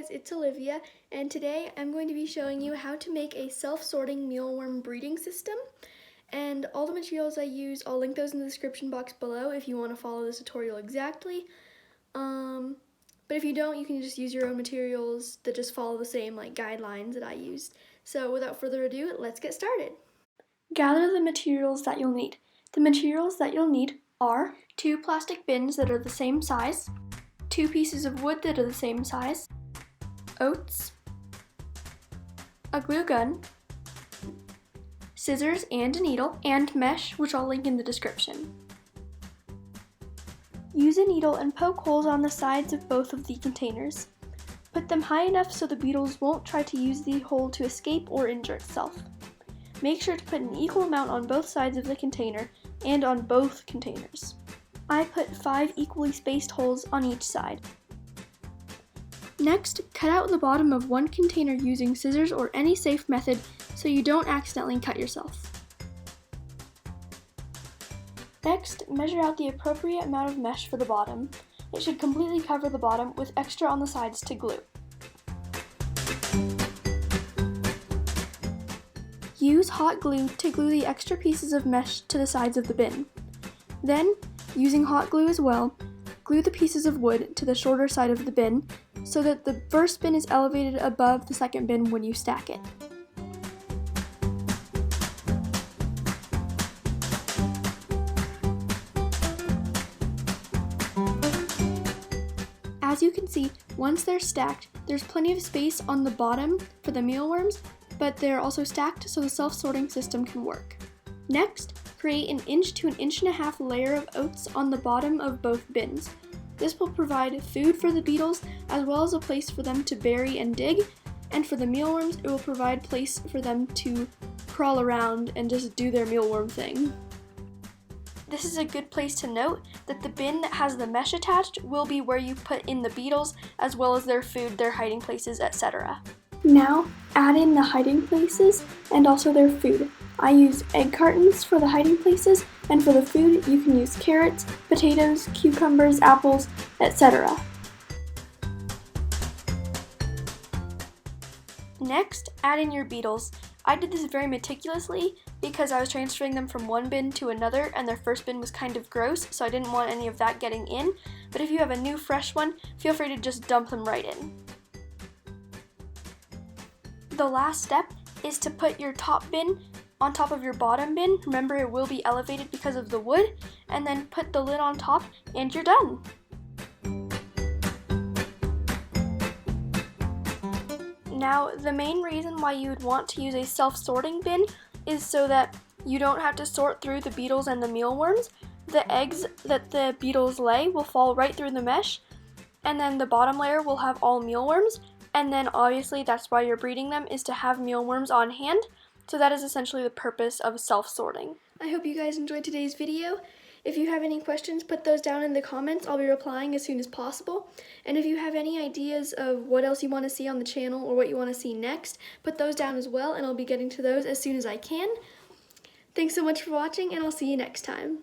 guys, it's Olivia, and today I'm going to be showing you how to make a self-sorting mealworm breeding system. And all the materials I use, I'll link those in the description box below if you want to follow this tutorial exactly. But if you don't, you can just use your own materials that just follow the same guidelines that I used. So without further ado, let's get started. Gather the materials that you'll need. The materials that you'll need are 2 plastic bins that are the same size, 2 pieces of wood that are the same size, oats, a glue gun, scissors and a needle, and mesh, which I'll link in the description. Use a needle and poke holes on the sides of both of the containers. Put them high enough so the beetles won't try to use the hole to escape or injure itself. Make sure to put an equal amount on both sides of the container and on both containers. I put 5 equally spaced holes on each side. Next, cut out the bottom of one container using scissors or any safe method so you don't accidentally cut yourself. Next, measure out the appropriate amount of mesh for the bottom. It should completely cover the bottom with extra on the sides to glue. Use hot glue to glue the extra pieces of mesh to the sides of the bin. Then, using hot glue as well, glue the pieces of wood to the shorter side of the bin so that the first bin is elevated above the second bin when you stack it. As you can see, once they're stacked, there's plenty of space on the bottom for the mealworms, but they're also stacked so the self-sorting system can work. Next, create an 1 to 1.5 inch layer of oats on the bottom of both bins. This will provide food for the beetles as well as a place for them to bury and dig, and for the mealworms it will provide place for them to crawl around and just do their mealworm thing. This is a good place to note that the bin that has the mesh attached will be where you put in the beetles as well as their food, their hiding places, etc. Now, add in the hiding places and also their food. I use egg cartons for the hiding places, and for the food you can use carrots, potatoes, cucumbers, apples, etc. Next, add in your beetles. I did this very meticulously because I was transferring them from one bin to another and their first bin was kind of gross, so I didn't want any of that getting in. But if you have a new fresh one, feel free to just dump them right in. The last step is to put your top bin on top of your bottom bin. Remember, it will be elevated because of the wood, and then put the lid on top and you're done. Now, the main reason why you would want to use a self-sorting bin is so that you don't have to sort through the beetles and the mealworms. The eggs that the beetles lay will fall right through the mesh, and then the bottom layer will have all mealworms, and then obviously that's why you're breeding them, is to have mealworms on hand. So that is essentially the purpose of self-sorting. I hope you guys enjoyed today's video. If you have any questions, put those down in the comments. I'll be replying as soon as possible. And if you have any ideas of what else you want to see on the channel or what you want to see next, put those down as well, and I'll be getting to those as soon as I can. Thanks so much for watching, and I'll see you next time.